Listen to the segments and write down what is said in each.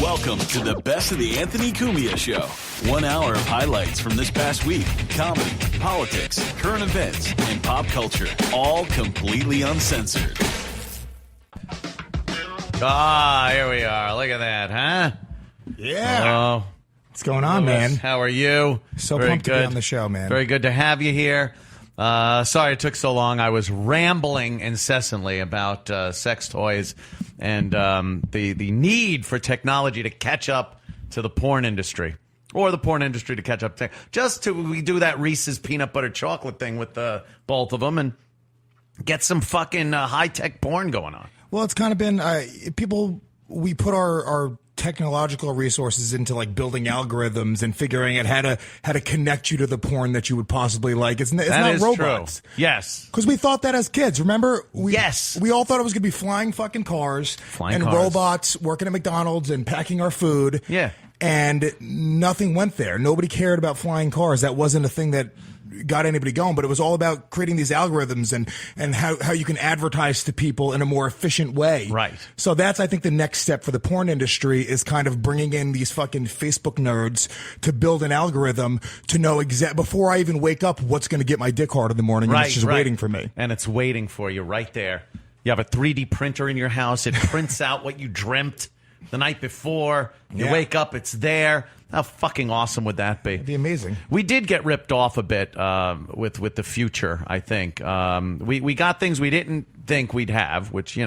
Welcome to the best of the Anthony Cumia Show. 1 hour of highlights from this past week, comedy, politics, current events, and pop culture, all completely uncensored. Here we are. Look at that, huh? Yeah. Hello. What's going on, man? How are you? So Very pumped to be on the show, man. Very good to have you here. Sorry it took so long. I was rambling incessantly about sex toys and the need for technology to catch up to the porn industry. Or the porn industry to catch up to. We do that Reese's peanut butter chocolate thing with both of them and get some fucking high-tech porn going on. Well, it's kind of been we put our technological resources into like building algorithms and figuring out how to connect you to the porn that you would possibly like. It's not robots. True. Yes. Because we thought that as kids. Remember? Yes. We all thought it was going to be flying fucking cars robots working at McDonald's and packing our food. Yeah. And nothing went there. Nobody cared about flying cars. That wasn't a thing that got anybody going, but it was all about creating these algorithms and how you can advertise to people in a more efficient way. Right. So that's, I think, the next step for the porn industry is kind of bringing in these fucking Facebook nerds to build an algorithm to know before I even wake up what's going to get my dick hard in the morning. And it's just waiting for me. And it's waiting for you right there. You have a 3D printer in your house. It prints out what you dreamt the night before. You wake up, it's there. How fucking awesome would that be? It'd be amazing. We did get ripped off a bit with the future, I think. We got things we didn't think we'd have, which,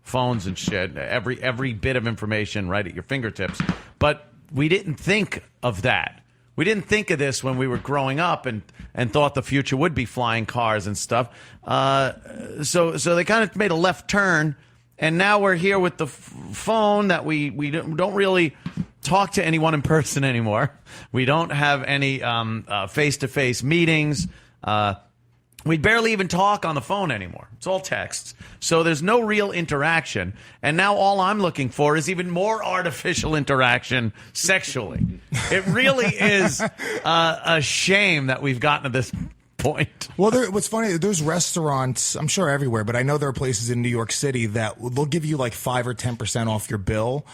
phones and shit, every bit of information right at your fingertips. But we didn't think of that. We didn't think of this when we were growing up and thought the future would be flying cars and stuff. So they kind of made a left turn. And now we're here with the phone that we don't really talk to anyone in person anymore. We don't have any face-to-face meetings. We barely even talk on the phone anymore. It's all texts. So there's no real interaction. And now all I'm looking for is even more artificial interaction sexually. It really is a shame that we've gotten to this point. Well, what's funny, there's restaurants, I'm sure everywhere, but I know there are places in New York City that they'll give you like 5 or 10% off your bill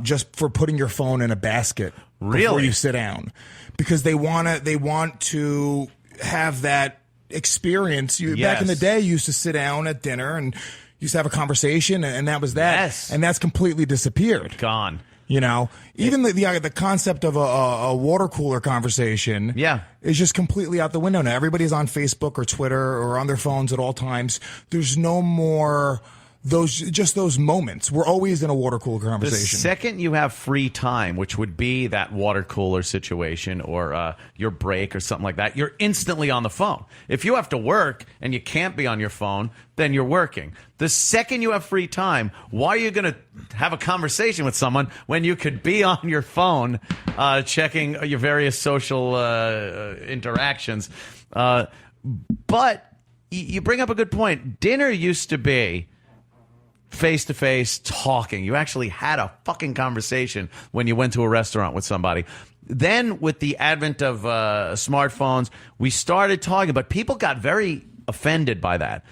just for putting your phone in a basket before you sit down, because they want to have that experience. Back in the day, you used to sit down at dinner and used to have a conversation, and that was that. Yes. And that's completely disappeared. Gone. Even the concept of a water cooler conversation is just completely out the window now. Everybody's on Facebook or Twitter or on their phones at all times. There's no more those moments. We're always in a water cooler conversation. The second you have free time, which would be that water cooler situation or your break or something like that, you're instantly on the phone. If you have to work and you can't be on your phone, then you're working. The second you have free time, why are you going to have a conversation with someone when you could be on your phone checking your various social interactions? But you bring up a good point. Dinner used to be face-to-face talking. You actually had a fucking conversation when you went to a restaurant with somebody. Then with the advent of smartphones, we started talking, but people got very offended by that.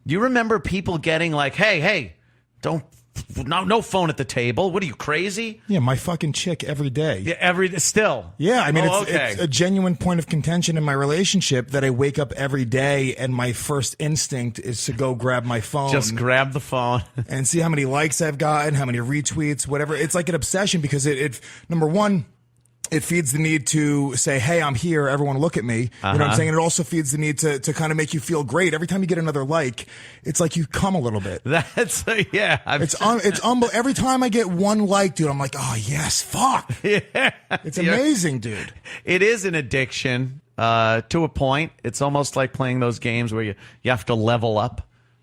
You remember people getting like, hey, no phone at the table. What are you, crazy? Yeah, my fucking chick every day. Yeah, still. Yeah, I mean, it's a genuine point of contention in my relationship that I wake up every day and my first instinct is to go grab my phone. Just grab the phone. And see how many likes I've gotten, how many retweets, whatever. It's like an obsession because it number one, it feeds the need to say, hey, I'm here. Everyone look at me. You know what I'm saying? And it also feeds the need to kind of make you feel great. Every time you get another like, it's like you come a little bit. That's, It's every time I get one like, dude, I'm like, oh, yes, fuck. Yeah. It's amazing, dude. It is an addiction to a point. It's almost like playing those games where you have to level up.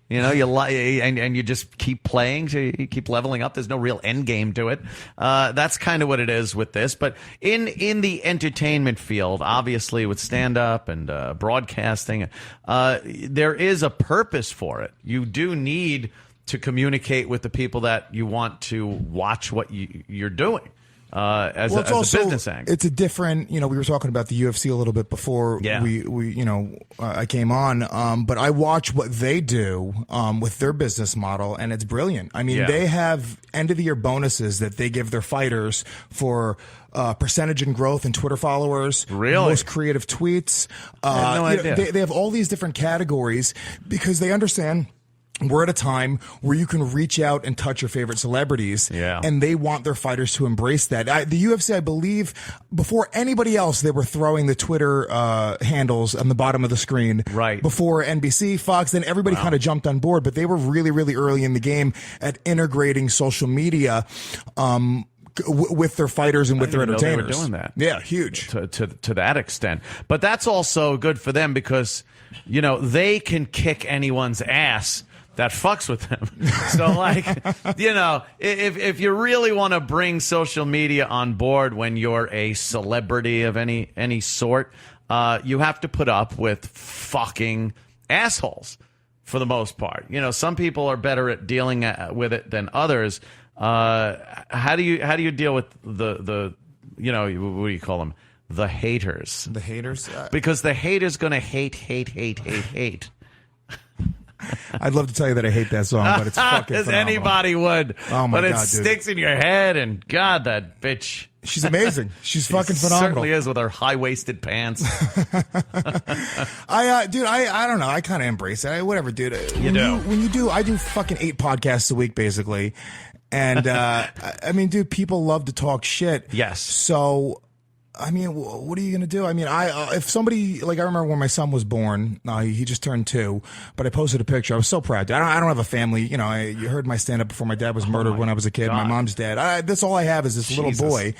And you just keep playing, so you keep leveling up. There's no real end game to it. That's kind of what it is with this. But in the entertainment field, obviously with stand-up and broadcasting, there is a purpose for it. You do need to communicate with the people that you want to watch what you're doing. as Well, a business angle. It's a different, we were talking about the UFC a little bit before I came on, but I watch what they do with their business model, and it's brilliant. I mean, they have end of the year bonuses that they give their fighters for percentage in growth in Twitter followers, most creative tweets. I had no idea. They have all these different categories because they understand we're at a time where you can reach out and touch your favorite celebrities, and they want their fighters to embrace that. The UFC, I believe, before anybody else, they were throwing the Twitter handles on the bottom of the screen. Right. Before NBC, Fox, then everybody kind of jumped on board, but they were really, really early in the game at integrating social media with their fighters and with their entertainers. They were doing that. Yeah, huge. To that extent. But that's also good for them because, they can kick anyone's ass that fucks with them. So, if you really want to bring social media on board when you're a celebrity of any sort, you have to put up with fucking assholes for the most part. Some people are better at dealing with it than others. How do you deal with the what do you call them? The haters. The haters? Because the hater's going to hate. I'd love to tell you that I hate that song, but it's fucking as phenomenal. Anybody would. Oh my but God, it sticks in your head, and God, that bitch. She's amazing. She's fucking phenomenal. Certainly is with her high-waisted pants. I don't know. I kind of embrace it. Whatever, dude. I do fucking 8 podcasts a week, basically. And, I mean, dude, people love to talk shit. Yes. So, I mean, what are you going to do? I mean, if somebody, I remember when my son was born, he just turned 2, but I posted a picture. I was so proud. I don't have a family. You heard my stand up before my dad was murdered when I was a kid. God. My mom's dead. That's all I have is this little boy.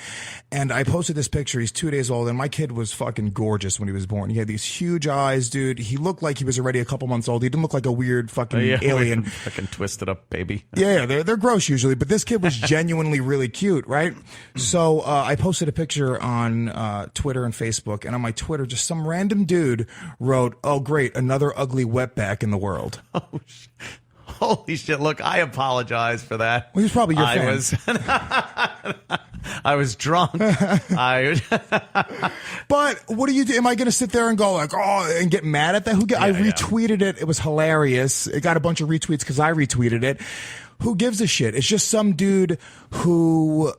And I posted this picture. He's 2 days old, and my kid was fucking gorgeous when he was born. He had these huge eyes, dude. He looked like he was already a couple months old. He didn't look like a weird fucking alien. Fucking twisted up baby. Yeah, they're gross usually, but this kid was genuinely really cute, right? So I posted a picture on Twitter and Facebook, and on my Twitter, just some random dude wrote, "Oh, great, another ugly wetback in the world." Oh, holy shit! Look, I apologize for that. Well, he's probably your fan. I was drunk. But what do you do? Am I going to sit there and go and get mad at that? I retweeted it. It was hilarious. It got a bunch of retweets because I retweeted it. Who gives a shit? It's just some dude who,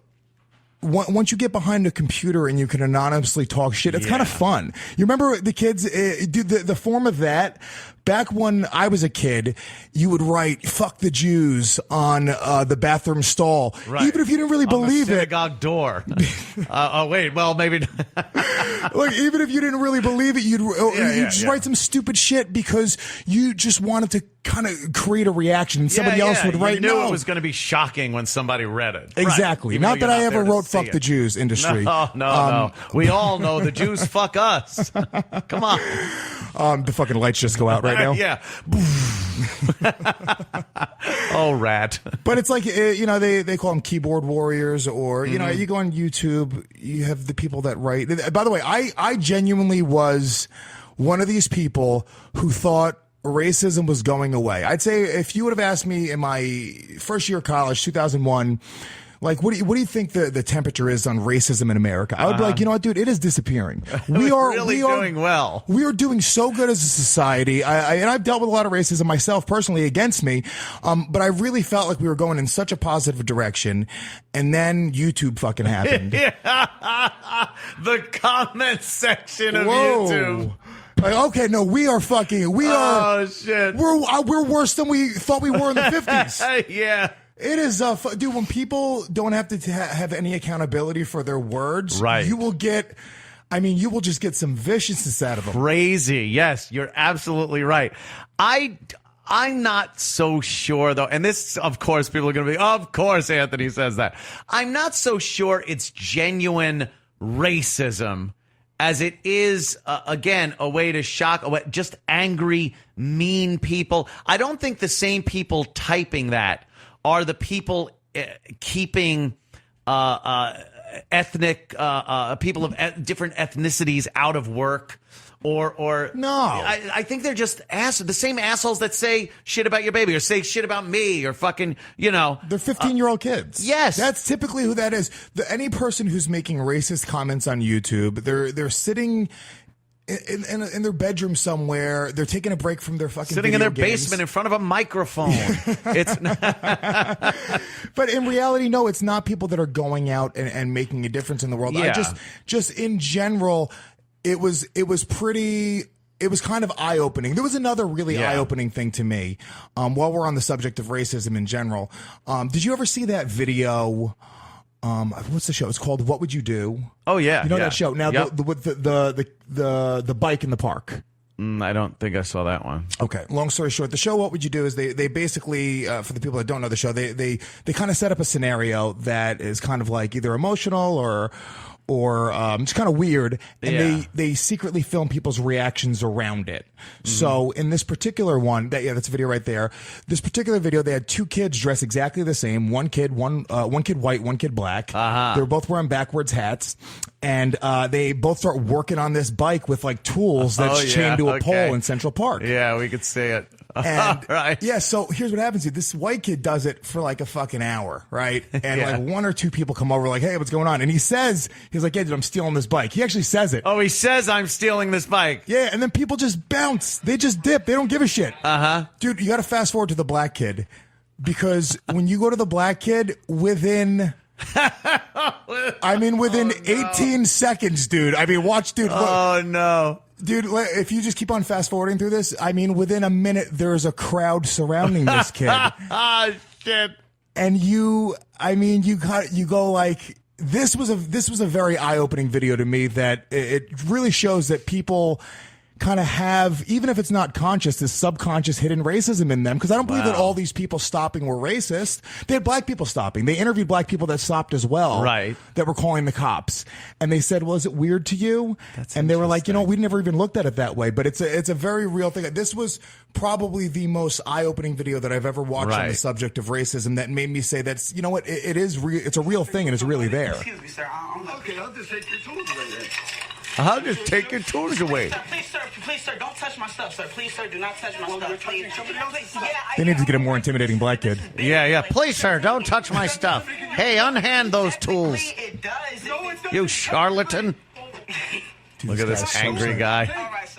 once you get behind a computer and you can anonymously talk shit, it's kind of fun. You remember the kids, the form of that? Back when I was a kid, you would write "fuck the Jews" on the bathroom stall, even if you didn't really believe the synagogue door. Wait, well, maybe. Even if you didn't really believe it, you'd just write some stupid shit because you just wanted to kind of create a reaction. And somebody else would write. You knew it was going to be shocking when somebody read it. Exactly. Right. Not that I ever wrote "fuck the Jews" industry. No. We all know the Jews fuck us. Come on. The fucking lights just go out right now. Yeah. Oh, rat. But it's like, they call them keyboard warriors, or, you go on YouTube, you have the people that write. By the way, I genuinely was one of these people who thought racism was going away. I'd say if you would have asked me in my first year of college, 2001, what do you think the temperature is on racism in America? I would be like, you know what, dude, it is disappearing. We are doing well. We are doing so good as a society. And I've dealt with a lot of racism myself personally against me. But I really felt like we were going in such a positive direction. And then YouTube fucking happened. The comment section of YouTube. Okay, no, we are. Oh, shit. We're worse than we thought we were in the 50s. Yeah. It is, dude, when people don't have to have any accountability for their words, you will just get some viciousness out of them. Crazy. Yes, you're absolutely right. I'm not so sure, though, and this, of course, people are going to be, of course, Anthony says that. I'm not so sure it's genuine racism as it is, again, a way to shock, just angry, mean people. I don't think the same people typing that are the people keeping ethnic people of different ethnicities out of work, or No. I think they're just the same assholes that say shit about your baby or say shit about me or fucking, you know. They're 15-year-old kids. Yes. That's typically who that is. Any person who's making racist comments on YouTube, they're sitting in their bedroom somewhere. They're taking a break from their fucking sitting in their games. basement in front of a microphone. It's But in reality, no, it's not people that are going out and making a difference in the world. Yeah. I just in general, it was kind of eye-opening. There was another really eye-opening thing to me while we're on the subject of racism in general. Did you ever see that video? What's the show? It's called What Would You Do? Oh yeah, you know that show. Now with the bike in the park. I don't think I saw that one. Okay. Long story short, the show What Would You Do is they basically for the people that don't know the show, they kind of set up a scenario that is kind of like either emotional or just kind of weird, and they secretly film people's reactions around it. So in this particular one, that's a video right there. This particular video, they had two kids dressed exactly the same. One kid white, one kid black. They were both wearing backwards hats, and they both start working on this bike with like tools that's chained to a pole in Central Park. Yeah, we could see it. And right. Yeah, so here's what happens. This white kid does it for like a fucking hour, right? And like one or two people come over like, hey, what's going on? And he's like, yeah, dude, I'm stealing this bike. He actually says it. Oh, he says I'm stealing this bike. Yeah, and then people just bounce. They just dip. They don't give a shit. Dude, you got to fast forward to the black kid, because when you go to the black kid, within 18 seconds, dude. I mean, watch, dude. Look. Oh, no. Dude, if you just keep on fast forwarding through this, I mean, within a minute, there's a crowd surrounding this kid. Ah, shit. And you go like, this was a very eye-opening video to me, that it really shows that people kind of have, even if it's not conscious, this subconscious hidden racism in them. Because I don't believe that all these people stopping were racist. They had black people stopping. They interviewed black people that stopped as well, right? That were calling the cops, and they said, "Well, is it weird to you?" And they were like, we never even looked at it that way. But it's a very real thing. This was probably the most eye-opening video that I've ever watched on the subject of racism. That made me say, "That's it is real. It's a real thing, and it's really there." Excuse me, sir. Okay, I'll just take your tools away then. I'll just take your tools away. Please, sir, don't touch my stuff, sir. Please, sir, do not touch my stuff. Please. They need to get a more intimidating black kid. Yeah. Please, sir, don't touch my stuff. Hey, unhand those tools. It does. You charlatan. Look at this angry guy.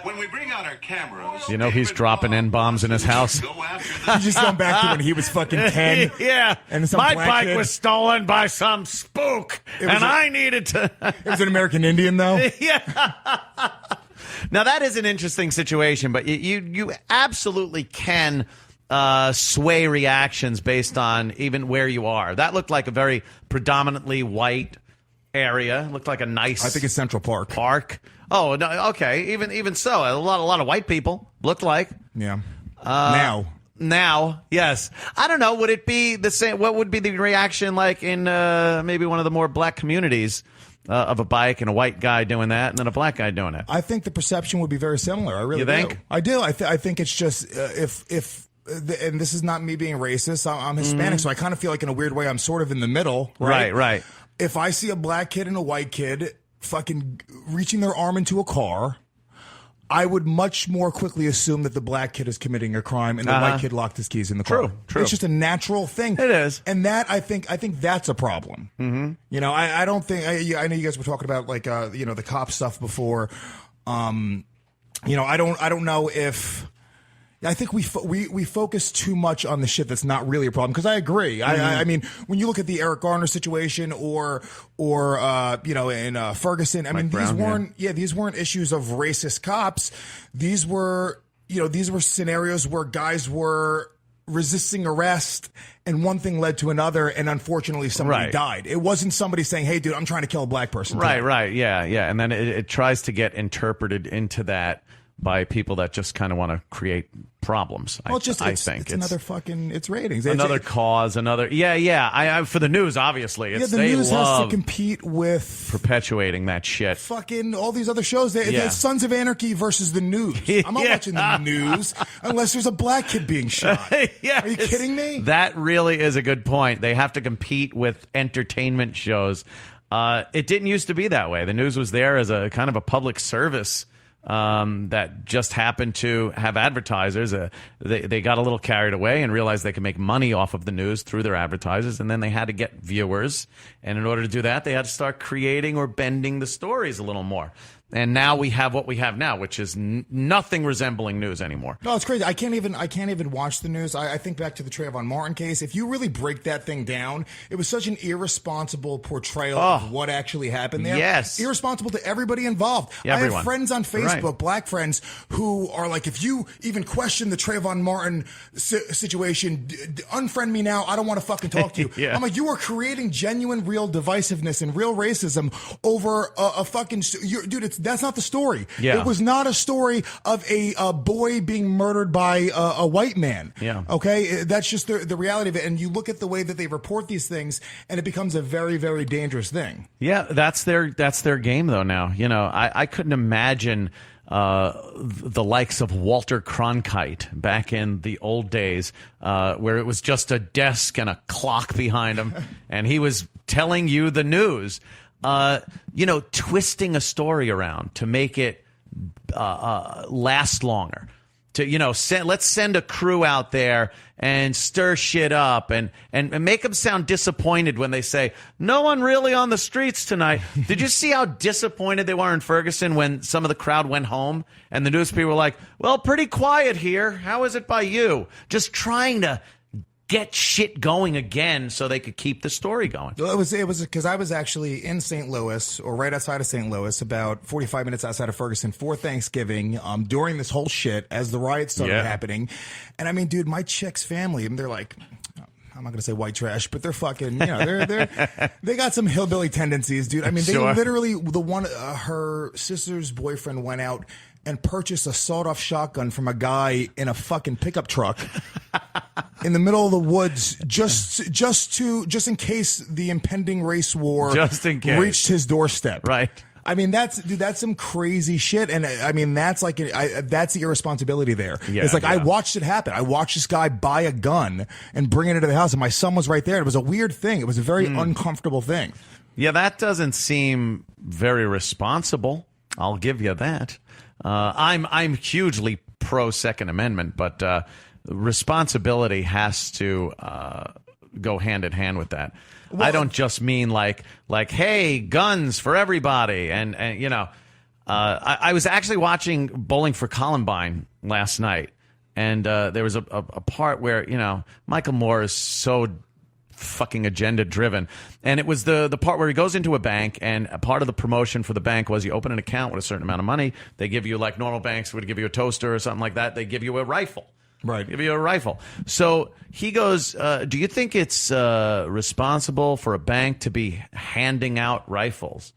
When we bring out our cameras, you know he's dropping N-bombs in his house. He's just going back to when he was fucking 10. Yeah. And my bike was stolen by some spook, and I needed to... It was an American Indian, though? Yeah. Now, that is an interesting situation, but you absolutely can sway reactions based on even where you are. That looked like a very predominantly white area. Looked like a nice... I think it's Central Park. Oh, no, okay. Even so, a lot of white people looked like. Yeah. Now, yes. I don't know. Would it be the same? What would be the reaction like in maybe one of the more black communities of a bike and a white guy doing that and then a black guy doing it? I think the perception would be very similar. I really think? do. I do. I think it's just and this is not me being racist. I'm Hispanic, so I kind of feel like in a weird way I'm sort of in the middle. Right. If I see a black kid and a white kid fucking reaching their arm into a car, I would much more quickly assume that the black kid is committing a crime and the white kid locked his keys in the car. True. It's just a natural thing. It is. And that, I think that's a problem. Mm-hmm. I don't think, I know you guys were talking about like, the cop stuff before. I don't know if... I think we focus too much on the shit that's not really a problem, because I agree. Mm-hmm. I mean, when you look at the Eric Garner situation or in Ferguson, I mean, these weren't issues of racist cops. These were scenarios where guys were resisting arrest and one thing led to another, and unfortunately somebody died. It wasn't somebody saying, hey dude, I'm trying to kill a black person. Right. Yeah. And then it tries to get interpreted into that by people that just kind of want to create problems. Well, I think it's another fucking, it's ratings. Another cause, another. Yeah. For the news, obviously. The news has to compete with perpetuating that shit. Fucking all these other shows. There's Sons of Anarchy versus the news. I'm not watching the news unless there's a black kid being shot. Are you kidding me? That really is a good point. They have to compete with entertainment shows. It didn't used to be that way. The news was there as a kind of a public service that just happened to have advertisers. They got a little carried away and realized they could make money off of the news through their advertisers, and then they had to get viewers. And in order to do that, they had to start creating or bending the stories a little more. And now we have what we have now, which is nothing resembling news anymore. No, it's crazy. I can't even watch the news. I think back to the Trayvon Martin case. If you really break that thing down, it was such an irresponsible portrayal of what actually happened there. Yes. Irresponsible to everybody involved. Yeah, I have friends on Facebook, right. Black friends, who are like, if you even question the Trayvon Martin situation, unfriend me now. I don't want to fucking talk to you. Yeah. I'm like, you are creating genuine, real divisiveness and real racism over a fucking... Dude, that's not the story. Yeah. It was not a story of a boy being murdered by a white man. Yeah. Okay? That's just the reality of it. And you look at the way that they report these things, and it becomes a very, very dangerous thing. Yeah, that's their game, though, now. You know, I couldn't imagine the likes of Walter Cronkite back in the old days, where it was just a desk and a clock behind him, and he was telling you the news. You know, twisting a story around to make it last longer. To, you know, let's send a crew out there and stir shit up and make them sound disappointed when they say, no one really on the streets tonight. Did you see how disappointed they were in Ferguson when some of the crowd went home and the news people were like, well, pretty quiet here. How is it by you? Just trying to get shit going again so they could keep the story going. Well, it was because I was actually in St. Louis, or right outside of St. Louis, about 45 minutes outside of Ferguson for Thanksgiving, during this whole shit as the riots started happening. And I mean, dude, my chick's family, and they're like, I'm not gonna say white trash, but they're fucking, you know, they got some hillbilly tendencies, dude. I mean, they literally, her sister's boyfriend went out and purchased a sawed-off shotgun from a guy in a fucking pickup truck in the middle of the woods, just in case the impending race war reached his doorstep. Right. I mean, that's some crazy shit, and I mean, that's like that's the irresponsibility there. Yeah, it's like I watched it happen. I watched this guy buy a gun and bring it into the house, and my son was right there. It was a weird thing. It was a very uncomfortable thing. Yeah, that doesn't seem very responsible. I'll give you that. I'm hugely pro Second Amendment, but responsibility has to go hand in hand with that. Well, I don't just mean like hey, guns for everybody, and you know, I was actually watching Bowling for Columbine last night, and there was a part where, you know, Michael Moore is so fucking agenda driven, and it was the part where he goes into a bank, and a part of the promotion for the bank was you open an account with a certain amount of money, they give you, like normal banks would give you a toaster or something like that, they give you a rifle. Right. Give you a rifle. So he goes, do you think it's responsible for a bank to be handing out rifles?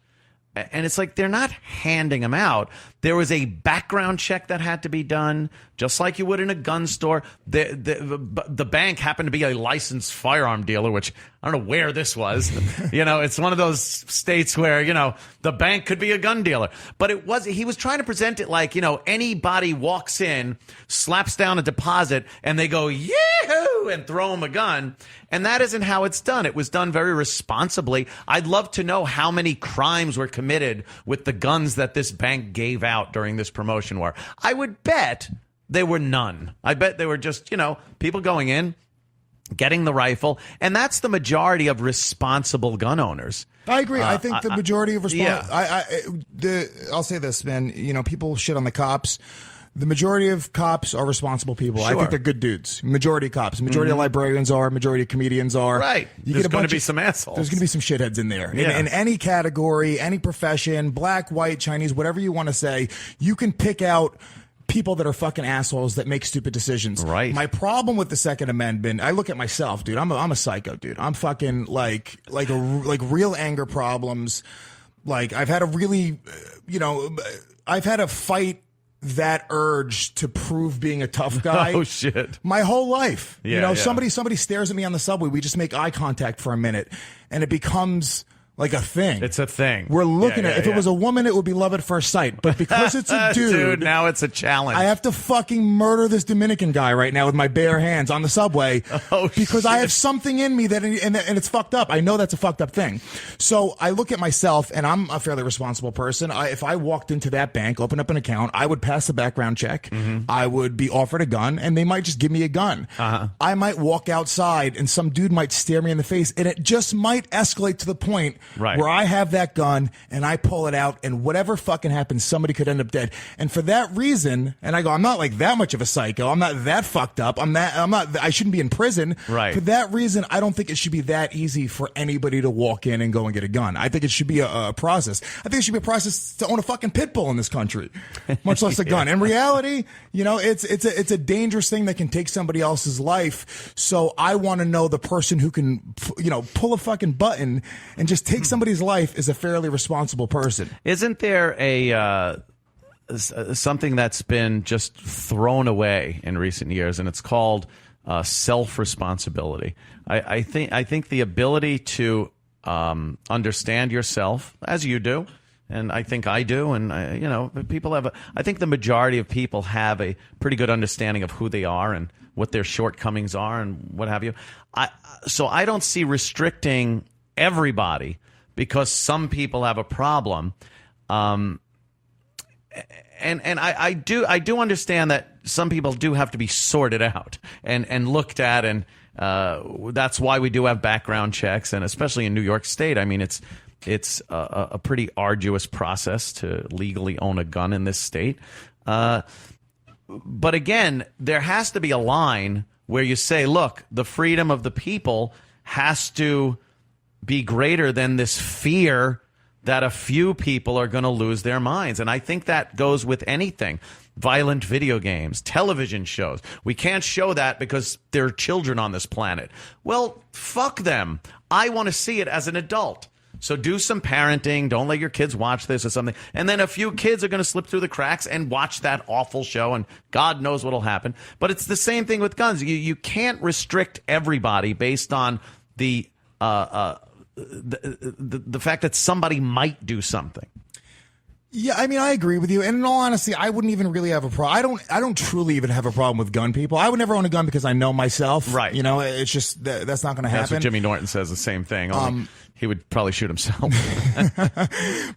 And it's like, they're not handing them out. There was a background check that had to be done, just like you would in a gun store. The bank happened to be a licensed firearm dealer, which I don't know where this was. You know, it's one of those states where, you know, the bank could be a gun dealer. But he was trying to present it like, you know, anybody walks in, slaps down a deposit, and they go, yahoo, and throw him a gun. And that isn't how it's done. It was done very responsibly. I'd love to know how many crimes were committed with the guns that this bank gave out during this promotion war. I would bet there were none. I bet they were just, you know, people going in, getting the rifle, and that's the majority of responsible gun owners. I agree. I think the majority of I'll say this, man. You know, people shit on the cops. The majority of cops are responsible people. Sure. I think they're good dudes. Majority of cops. Majority of librarians are. Majority of comedians are. Right. There's going to be some assholes. There's going to be some shitheads in there. Yeah. In any category, any profession, black, white, Chinese, whatever you want to say, you can pick out people that are fucking assholes that make stupid decisions. Right. My problem with the Second Amendment, I look at myself, dude. I'm a psycho, dude. I'm fucking like real anger problems. Like I've had a really, you know, I've had a fight that urge to prove being a tough guy. Oh shit. My whole life. Yeah, you know, yeah. somebody stares at me on the subway, we just make eye contact for a minute, and it becomes like a thing. It's a thing. We're looking at if it was a woman, it would be love at first sight. But because it's a dude, now it's a challenge. I have to fucking murder this Dominican guy right now with my bare hands on the subway because I have something in me that and it's fucked up. I know that's a fucked up thing. So I look at myself, and I'm a fairly responsible person. If I walked into that bank, opened up an account, I would pass the background check. I would be offered a gun, and they might just give me a gun. I might walk outside, and some dude might stare me in the face, and it just might escalate to the point where I have that gun and I pull it out, and whatever fucking happens, somebody could end up dead. And for that reason, and I go, I'm not like that much of a psycho. I'm not that fucked up. I shouldn't be in prison. Right. For that reason, I don't think it should be that easy for anybody to walk in and go and get a gun. I think it should be a process. I think it should be a process to own a fucking pit bull in this country, much less a gun. In reality, it's a dangerous thing that can take somebody else's life. So I want to know the person who can, pull a fucking button and just take somebody's life is a fairly responsible person. Isn't there something that's been just thrown away in recent years, and it's called self-responsibility? I think the ability to understand yourself, as you do, and I think I do, and people have I think the majority of people have a pretty good understanding of who they are and what their shortcomings are and what have you. So I don't see restricting everybody because some people have a problem. And I do understand that some people do have to be sorted out and looked at, and that's why we do have background checks, and especially in New York State. I mean, it's a pretty arduous process to legally own a gun in this state. But again, there has to be a line where you say, look, the freedom of the people has to be greater than this fear that a few people are going to lose their minds. And I think that goes with anything. Violent video games, television shows. We can't show that because there are children on this planet. Well, fuck them. I want to see it as an adult. So do some parenting. Don't let your kids watch this or something. And then a few kids are going to slip through the cracks and watch that awful show, and God knows what'll happen. But it's the same thing with guns. You can't restrict everybody based on the fact that somebody might do something. Yeah, I mean, I agree with you. And in all honesty, I wouldn't even really have a problem. I don't truly even have a problem with gun people. I would never own a gun because I know myself. Right. It's just that's not going to happen. That's what Jimmy Norton says, the same thing. He would probably shoot himself.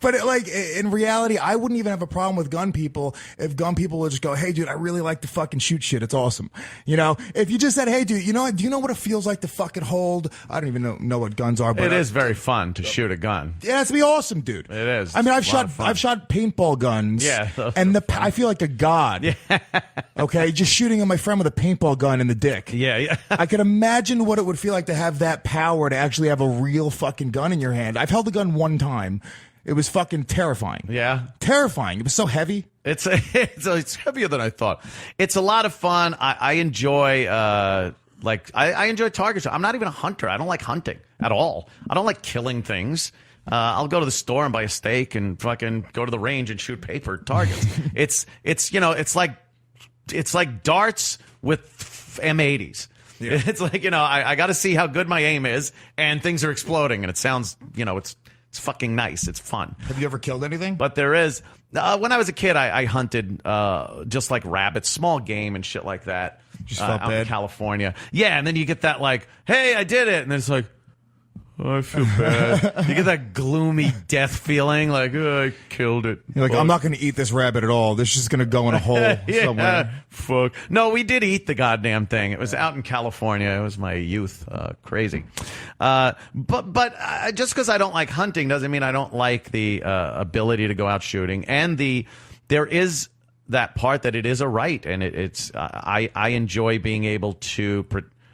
But in reality, I wouldn't even have a problem with gun people if gun people would just go, hey, dude, I really like to fucking shoot shit. It's awesome. If you just said, hey, dude, do you know what it feels like to fucking hold? I don't even know what guns are. But it is very fun to shoot a gun. Yeah, it's be awesome, dude. It is. I mean, I've shot paintball guns. Yeah. And I feel like a god. Yeah. Okay, just shooting at my friend with a paintball gun in the dick. Yeah. I could imagine what it would feel like to have that power to actually have a real fucking gun in your hand. I've held a gun one time. It was fucking terrifying. Yeah. Terrifying. It was so heavy. It's heavier than I thought. It's a lot of fun. I enjoy I enjoy target shooting. I'm not even a hunter. I don't like hunting at all. I don't like killing things. I'll go to the store and buy a steak and fucking go to the range and shoot paper targets. It's like darts with M80s. Yeah. It's like, I got to see how good my aim is, and things are exploding, and it sounds, it's fucking nice. It's fun. Have you ever killed anything? But there is. When I was a kid, I hunted just like rabbits, small game and shit like that. Just felt out bad. in California. Yeah, and then you get that like, hey, I did it. And then it's like, oh, I feel bad. You get that gloomy death feeling, like, oh, I killed it. You're like, I'm not going to eat this rabbit at all. This is just going to go in a hole somewhere. Fuck. No, we did eat the goddamn thing. It was out in California. It was my youth. Crazy. But just because I don't like hunting doesn't mean I don't like the ability to go out shooting. And there is that part that it is a right, and I enjoy being able to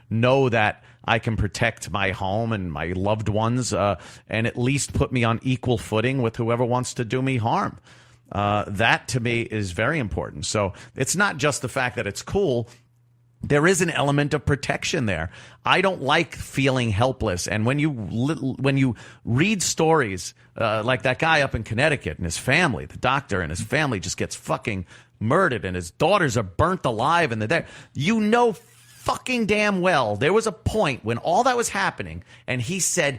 know that I can protect my home and my loved ones, and at least put me on equal footing with whoever wants to do me harm. That to me is very important. So it's not just the fact that it's cool. There is an element of protection there. I don't like feeling helpless. And when you read stories like that guy up in Connecticut and his family, the doctor and his family just gets fucking murdered, and his daughters are burnt alive, and they're there. Fucking damn well there was a point when all that was happening, and he said,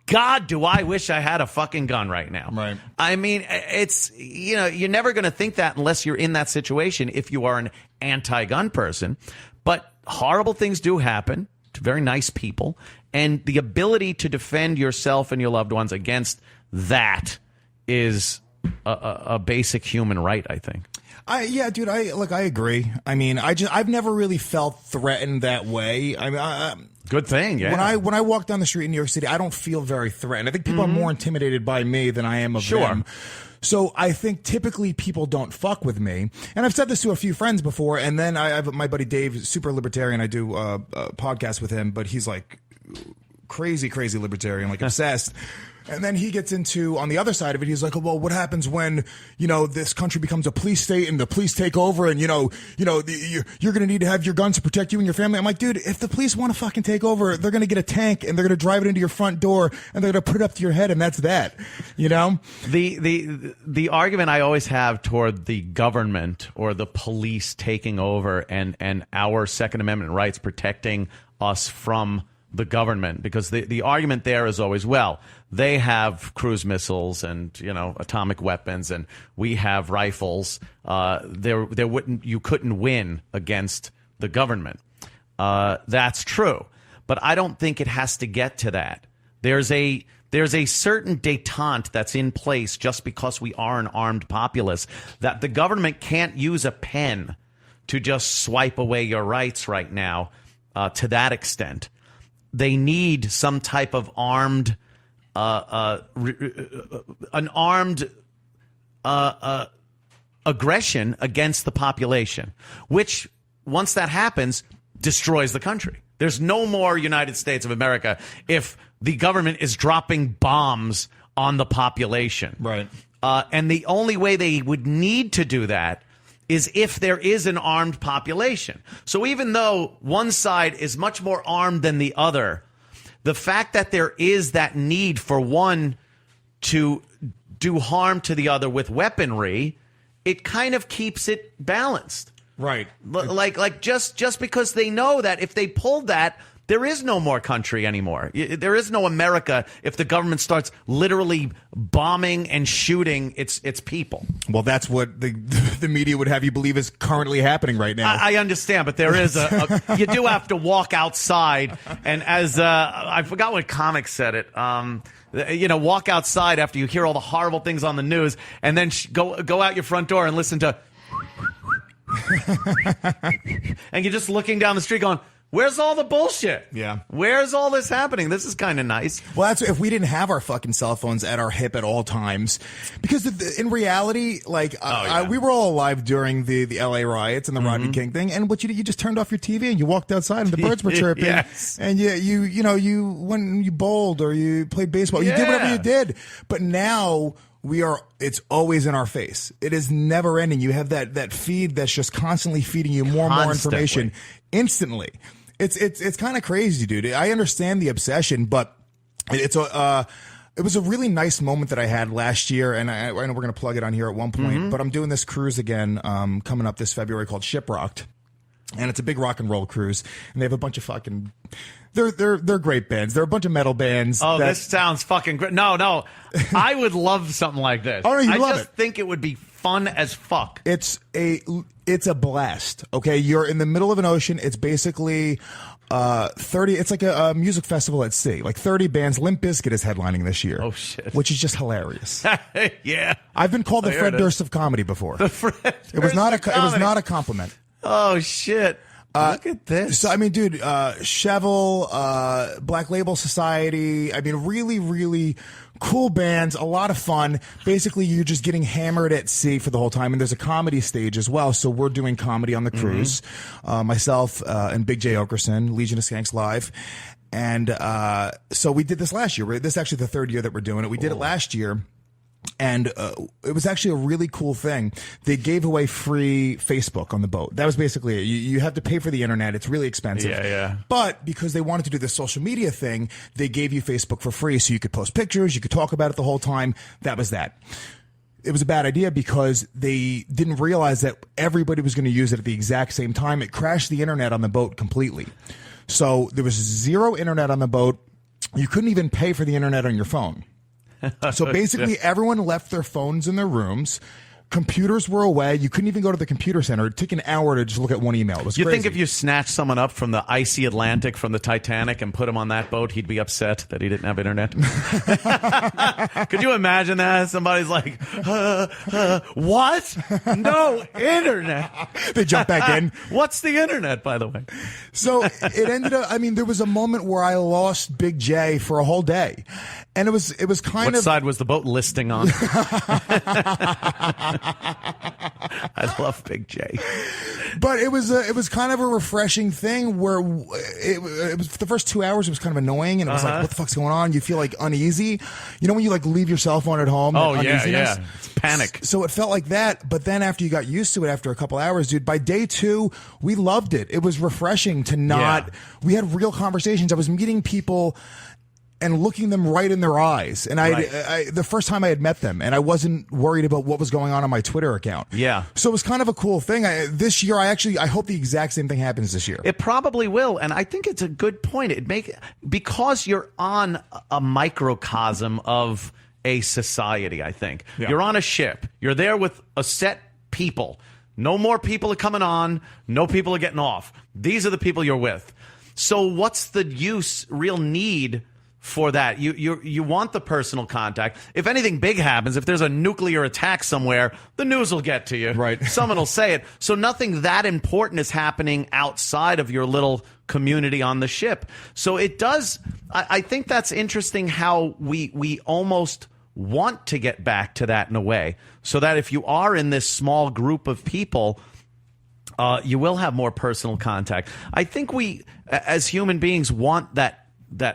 God, do I wish I had a fucking gun right now. Right. I mean, it's, you're never going to think that unless you're in that situation if you are an anti-gun person. But horrible things do happen to very nice people. And the ability to defend yourself and your loved ones against that is a basic human right, I think. Yeah, dude, I agree. I mean, I've never really felt threatened that way. I mean, good thing, yeah. When I walk down the street in New York City, I don't feel very threatened. I think people are more intimidated by me than I am of them. So I think typically people don't fuck with me. And I've said this to a few friends before, and then I have my buddy Dave, super libertarian. I do a podcast with him, but he's like crazy libertarian, like obsessed. And then he gets into, on the other side of it, he's like, well, what happens when, this country becomes a police state and the police take over and, you're going to need to have your guns to protect you and your family. I'm like, dude, if the police want to fucking take over, they're going to get a tank and they're going to drive it into your front door and they're going to put it up to your head and that's that, The argument I always have toward the government or the police taking over and our Second Amendment rights protecting us from the government, because the argument there is always, well, they have cruise missiles and atomic weapons, and we have rifles. You couldn't win against the government. That's true, but I don't think it has to get to that. There's a certain détente that's in place just because we are an armed populace, that the government can't use a pen to just swipe away your rights right now to that extent. They need some type of armed, aggression against the population, which, once that happens, destroys the country. There's no more United States of America if the government is dropping bombs on the population. Right. And the only way they would need to do that is if there is an armed population. So even though one side is much more armed than the other, the fact that there is that need for one to do harm to the other with weaponry, it kind of keeps it balanced. Right. Like just because they know that if they pulled that, there is no more country anymore. There is no America if the government starts literally bombing and shooting its people. Well, that's what the media would have you believe is currently happening right now. I understand, but there is you do have to walk outside, and as I forgot what comic said it. Walk outside after you hear all the horrible things on the news, and then go out your front door and listen to, and you're just looking down the street going, where's all the bullshit? Yeah. Where's all this happening? This is kind of nice. Well, that's if we didn't have our fucking cell phones at our hip at all times. Because in reality, we were all alive during the LA riots and the Rodney King thing. And what you just turned off your TV and you walked outside and the birds were chirping. Yes. And you went and you bowled or you played baseball. You did whatever you did. But now it's always in our face. It is never ending. You have that feed that's just constantly feeding you more and more information instantly. It's kind of crazy, dude. I understand the obsession, but it was a really nice moment that I had last year, and I know we're going to plug it on here at one point, but I'm doing this cruise again coming up this February called Shiprocked. And it's a big rock and roll cruise, and they have a bunch of fucking. They're great bands. They're a bunch of metal bands. Oh, this sounds fucking great. No, I would love something like this. Oh, no, you love it. I just think it would be fun as fuck. It's a blast. Okay, you're in the middle of an ocean. It's basically 30. It's like a music festival at sea. Like 30 bands. Limp Bizkit is headlining this year. Oh shit! Which is just hilarious. Yeah, I've been called the Fred Durst of comedy before. The Fred. It was not a compliment. Oh shit! Look at this. So I mean, dude, Chevel, Black Label Society. I mean, really, really cool bands. A lot of fun. Basically, you're just getting hammered at sea for the whole time, and there's a comedy stage as well. So we're doing comedy on the cruise. Myself and Big J Okerson, Legion of Skanks Live, and so we did this last year. This is actually the third year that we're doing it. We did it last year. And it was actually a really cool thing. They gave away free Facebook on the boat. That was basically it. You have to pay for the internet. It's really expensive. Yeah. But because they wanted to do this social media thing, they gave you Facebook for free. So you could post pictures. You could talk about it the whole time. That was that. It was a bad idea because they didn't realize that everybody was going to use it at the exact same time. It crashed the internet on the boat completely. So there was zero internet on the boat. you couldn't even pay for the internet on your phone. So basically, everyone left their phones in their rooms. Computers were away. You couldn't even go to the computer center. It took an hour to just look at one email. It was You crazy. think if you snatched someone up from the icy Atlantic, from the Titanic, and put him on that boat, he'd be upset that he didn't have internet? Could you imagine that? Somebody's like, what? No internet. They jump back in. What's the internet, by the way? So it ended up, I mean, there was a moment where I lost Big J for a whole day. And it was kind What of. side was the boat listing on? I love Big J. But it was kind of a refreshing thing where it was for the first 2 hours. It was kind of annoying, and it was like, what the fuck's going on? You feel like uneasy. You know when you like leave your cell phone at home? Oh that uneasiness? yeah. It's panic. So it felt like that. But then after you got used to it, after a couple hours, dude, by day 2, we loved it. It was refreshing to not. Yeah. We had real conversations. I was meeting people and looking them right in their eyes. And I the first time I had met them, and I wasn't worried about what was going on my Twitter account. Yeah. So it was kind of a cool thing. This year, I hope the exact same thing happens this year. It probably will, and I think it's a good point. Because you're on a microcosm of a society, I think. Yeah. You're on a ship. You're there with a set people. No more people are coming on. No people are getting off. These are the people you're with. So what's the real need for that? You want the personal contact. If anything big happens, if there's a nuclear attack somewhere, the news will get to you. Right. Someone will say it. So nothing that important is happening outside of your little community on the ship. So it does. I think that's interesting how we almost want to get back to that in a way, so that if you are in this small group of people, you will have more personal contact. I think we, as human beings, want that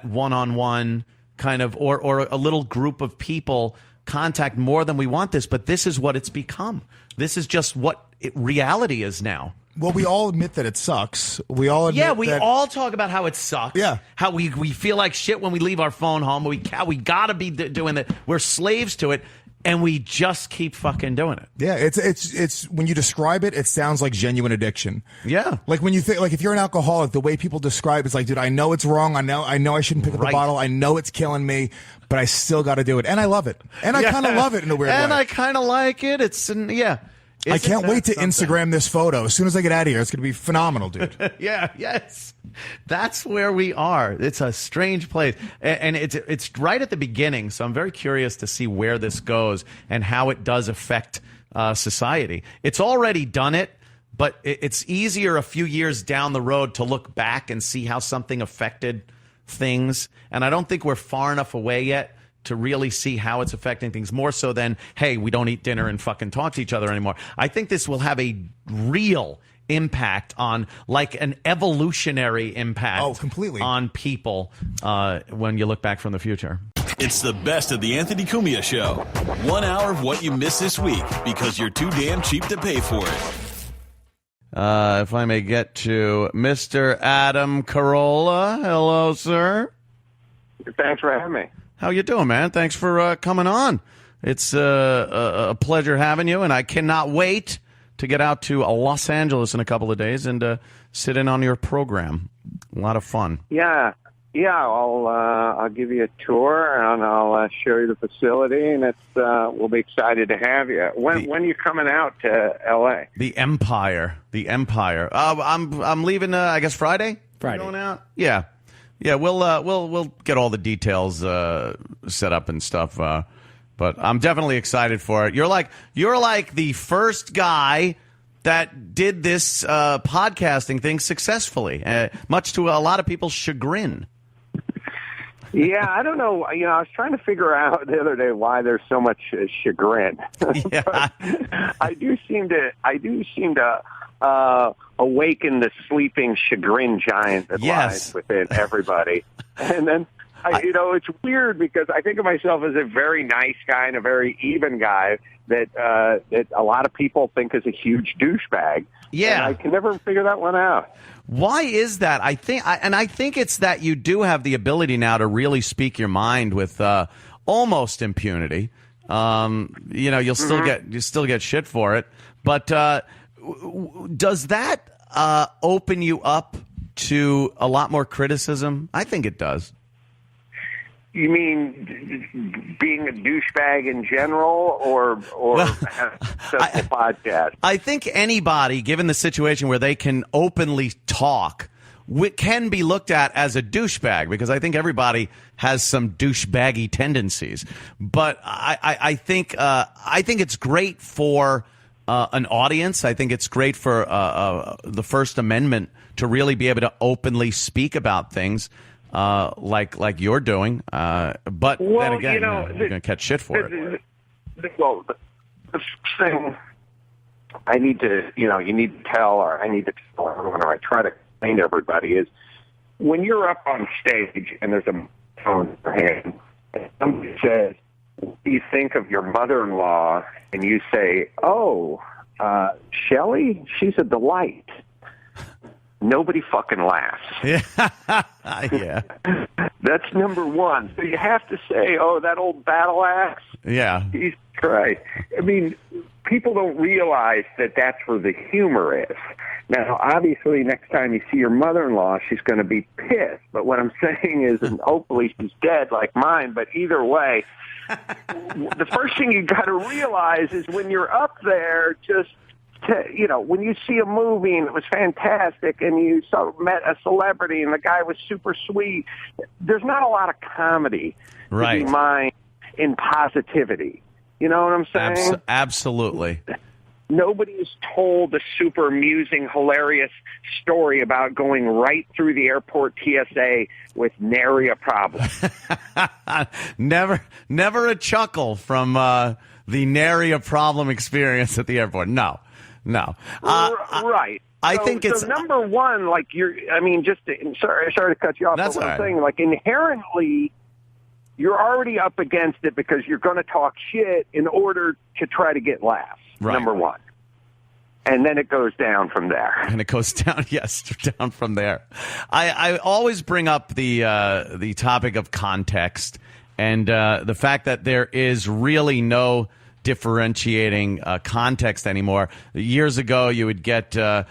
one-on-one kind of, or a little group of people contact more than we want this, but this is what it's become. This is just what reality is now. Well, we all admit that it sucks. We all admit we all talk about how it sucks. Yeah. How we feel like shit when we leave our phone home. We got to be doing that. We're slaves to it. And we just keep fucking doing it. Yeah, it's when you describe it, it sounds like genuine addiction. Yeah. Like when you think, like if you're an alcoholic, the way people describe it's like, dude, I know it's wrong. I know I shouldn't pick up the bottle. I know it's killing me, but I still got to do it. And I love it. And I kind of love it in a weird way. And I kind of like it. I can't wait to Instagram this photo. As soon as I get out of here, it's going to be phenomenal, dude. Yes. That's where we are. It's a strange place. And it's right at the beginning, so I'm very curious to see where this goes and how it does affect society. It's already done it, but it's easier a few years down the road to look back and see how something affected things. And I don't think we're far enough away yet to really see how it's affecting things, more so than, hey, we don't eat dinner and fucking talk to each other anymore. I think this will have a real impact on, like an evolutionary impact. Oh, completely. On people when you look back from the future. It's the best of the Anthony Cumia Show. 1 hour of what you missed this week because you're too damn cheap to pay for it. If I may get to Mr. Adam Carolla. Hello, sir. Thanks for having me. How you doing, man? Thanks for coming on. It's a pleasure having you, and I cannot wait to get out to Los Angeles in a couple of days and sit in on your program. A lot of fun. Yeah. I'll give you a tour and I'll show you the facility, and we'll be excited to have you. When are you coming out to L.A.? The Empire. I'm leaving. I guess Friday. Friday. Going out. Yeah. We'll get all the details set up and stuff. But I'm definitely excited for it. You're like the first guy that did this podcasting thing successfully, much to a lot of people's chagrin. Yeah, I don't know. I was trying to figure out the other day why there's so much chagrin. Yeah. I do seem to awaken the sleeping chagrin giant that lies within everybody. And then, it's weird because I think of myself as a very nice guy and a very even guy that a lot of people think is a huge douchebag. Yeah. And I can never figure that one out. Why is that? I think it's that you do have the ability now to really speak your mind with almost impunity. You'll still get shit for it. But does that open you up to a lot more criticism? I think it does. You mean being a douchebag in general, or have a successful podcast? I think anybody, given the situation where they can openly talk, can be looked at as a douchebag, because I think everybody has some douchebaggy tendencies. But I think it's great for an audience. I think it's great for the First Amendment to really be able to openly speak about things. Like you're doing, but then again, you're going to catch shit for it. Well, the thing I need to, you need to tell, or I need to tell everyone, or I try to explain to everybody, is when you're up on stage and there's a phone in your hand, and somebody says, "What do you think of your mother-in-law?" and you say, "Oh, Shelley, she's a delight." Nobody fucking laughs. Yeah. That's number one. So you have to say, "Oh, that old battle axe." Yeah. Jesus Christ. I mean, people don't realize that that's where the humor is. Now, obviously, next time you see your mother-in-law, she's going to be pissed. But what I'm saying is, and hopefully she's dead like mine, but either way, the first thing you got to realize is when you're up there, when you see a movie and it was fantastic and you met a celebrity and the guy was super sweet, there's not a lot of comedy to be mined in positivity. You know what I'm saying? Absolutely. Nobody is told a super amusing, hilarious story about going right through the airport TSA with nary a problem. Never a chuckle from the nary a problem experience at the airport. No. Right. I think it's number one. Like sorry to cut you off. That's but what all I'm right. saying, like, inherently, you're already up against it because you're going to talk shit in order to try to get laughs. Right. Number one, and then it goes down from there. And it goes down, yes, down from there. I always bring up the topic of context and the fact that there is really no differentiating context anymore. Years ago, you would get a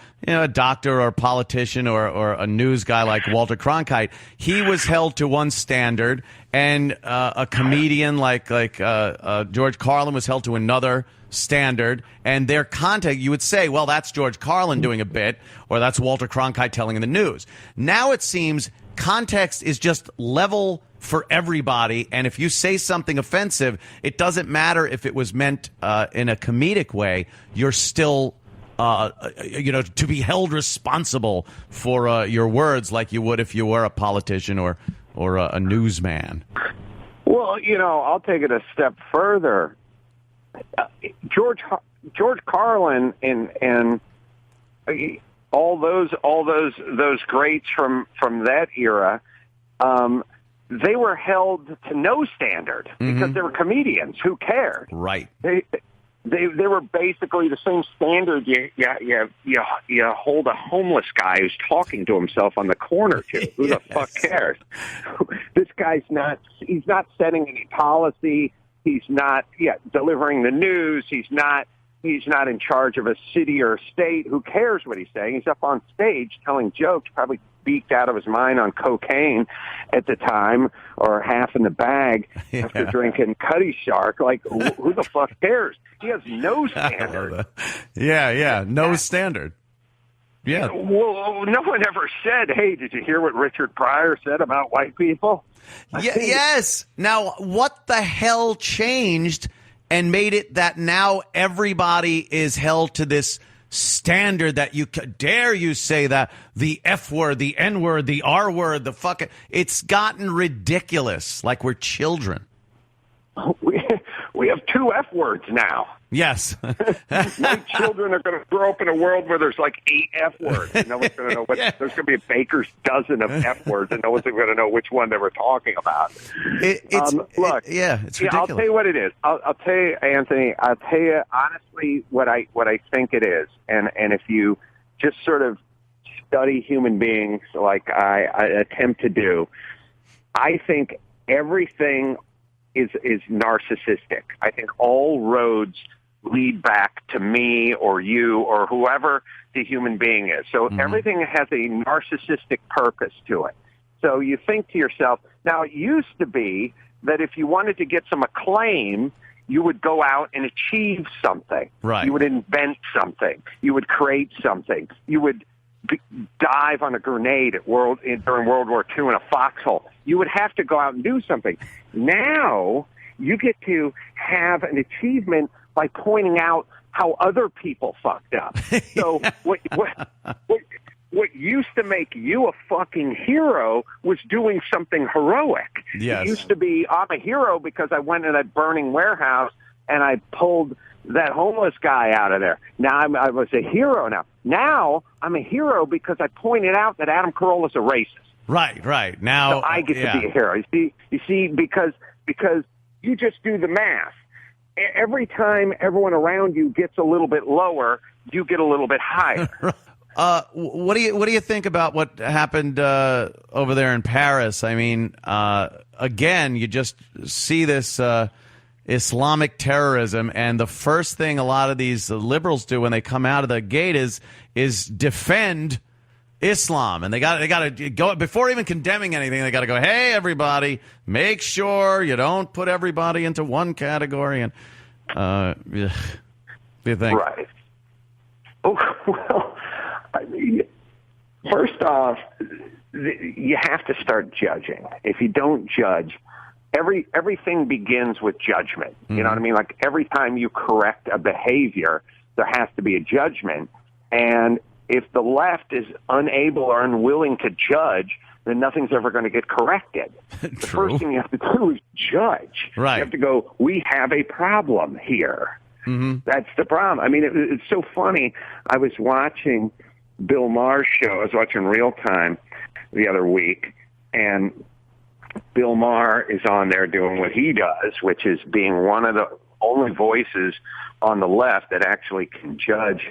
doctor or a politician or a news guy like Walter Cronkite. He was held to one standard, and a comedian like George Carlin was held to another standard. And their context, you would say, well, that's George Carlin doing a bit, or that's Walter Cronkite telling in the news. Now it seems context is just level for everybody, and if you say something offensive, it doesn't matter if it was meant in a comedic way. You're still, to be held responsible for your words, like you would if you were a politician or a newsman. Well, I'll take it a step further. George Carlin and all those greats from that era. They were held to no standard because they were comedians. Who cared? Right. They were basically the same standard you hold a homeless guy who's talking to himself on the corner to. Who the fuck cares? This guy's he's not setting any policy. He's not delivering the news. He's not in charge of a city or a state. Who cares what he's saying? He's up on stage telling jokes, probably beaked out of his mind on cocaine at the time, or half in the bag after drinking Cutty Shark. Like, who the fuck cares? He has no standard. No standard. Yeah. Well, no one ever said, "Hey, did you hear what Richard Pryor said about white people?" Yes. Now, what the hell changed and made it that now everybody is held to this standard that dare you say that the F word, the N word, the R word, the fucking, it's gotten ridiculous, like we're children. We have 2 F words now. Yes. White children are going to grow up in a world where there's like 8 F words. And no one's going to know what. There's going to be a baker's dozen of F words, and no one's going to know which one they were talking about. It's ridiculous. I'll tell you what it is. I'll tell you, Anthony. I'll tell you honestly what I think it is. And if you just sort of study human beings like I attempt to do, I think everything is narcissistic. I think all roads lead back to me or you or whoever the human being is. So everything has a narcissistic purpose to it. So you think to yourself, now it used to be that if you wanted to get some acclaim, you would go out and achieve something. Right. You would invent something. You would create something. You would dive on a grenade during World War II in a foxhole. You would have to go out and do something. Now you get to have an achievement by pointing out how other people fucked up. So what used to make you a fucking hero was doing something heroic. Yes. It used to be, I'm a hero because I went in that burning warehouse and I pulled that homeless guy out of there. Now I was a hero. Now I'm a hero because I pointed out that Adam Carolla is a racist. Right. Now so I get to be a hero. You see, because you just do the math. Every time everyone around you gets a little bit lower, you get a little bit higher. What do you think about what happened over there in Paris? I mean, again, you just see this Islamic terrorism, and the first thing a lot of these liberals do when they come out of the gate is defend Islam, and they got to go before even condemning anything. They got to go, hey, everybody, make sure you don't put everybody into one category. And what do you think? Right. Oh, well, I mean, first off, you have to start judging. If you don't judge, everything begins with judgment. Mm-hmm. You know what I mean? Like every time you correct a behavior, there has to be a judgment. And if the left is unable or unwilling to judge, then nothing's ever going to get corrected. The first thing you have to do is judge. Right. You have to go, we have a problem here. Mm-hmm. That's the problem. I mean, it's so funny. I was watching Bill Maher's show. I was watching Real Time the other week, and Bill Maher is on there doing what he does, which is being one of the only voices on the left that actually can judge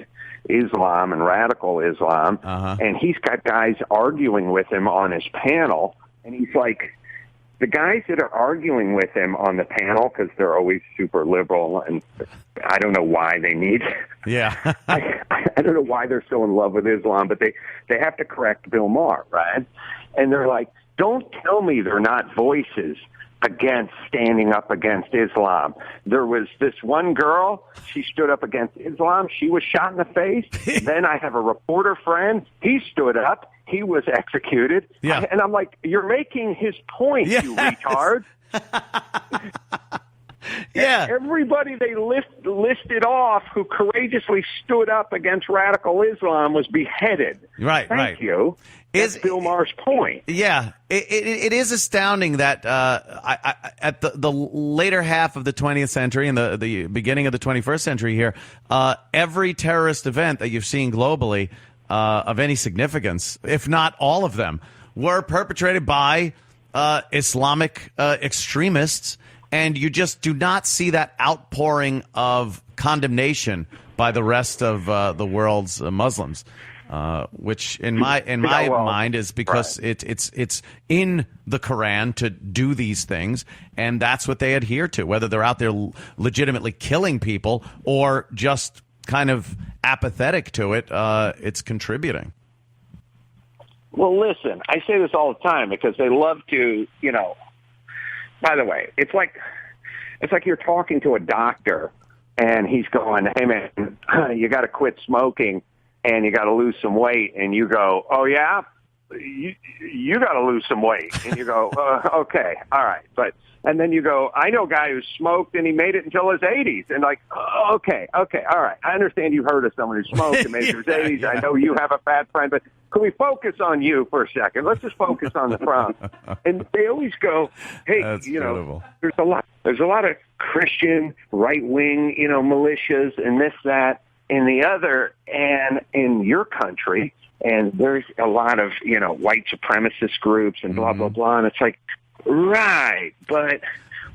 Islam and radical Islam. Uh-huh. And he's got guys arguing with him on his panel, and he's like, the guys that are arguing with him on the panel, because they're always super liberal, and I don't know why they need Yeah. I don't know why they're so in love with Islam, but they have to correct Bill Maher, right? And they're like, don't tell me they're not voices against standing up against Islam. There was this one girl, she stood up against Islam. She was shot in the face. Then I have a reporter friend. He stood up. He was executed. Yeah. And I'm like, you're making his point, Yes. you retard. Yeah. Everybody they listed off who courageously stood up against radical Islam was beheaded. Right, Thank you. That's Bill Maher's point. Yeah, it is astounding that at the later half of the 20th century and the beginning of the 21st century here, every terrorist event that you've seen globally of any significance, if not all of them, were perpetrated by Islamic extremists, and you just do not see that outpouring of condemnation by the rest of the world's Muslims. Which in my mind is because it's in the Quran to do these things, and that's what they adhere to, whether they're out there legitimately killing people or just kind of apathetic to it. It's contributing. Well, listen, I say this all the time because they love to, by the way, it's like you're talking to a doctor and he's going, hey man, you got to quit smoking and you got to lose some weight. And you go, oh yeah, you got to lose some weight. And you go, okay, all right. And then you go, I know a guy who smoked and he made it until his 80s. And like, okay, all right. I understand you've heard of someone who smoked and made it to his 80s. Yeah. I know you have a fat friend, but can we focus on you for a second? Let's just focus on the front. And they always go, hey, That's beautiful. there's a lot of Christian right-wing, militias and this, that, and the other, and in your country, and there's a lot of, white supremacist groups and blah, blah, blah. And it's like, right, but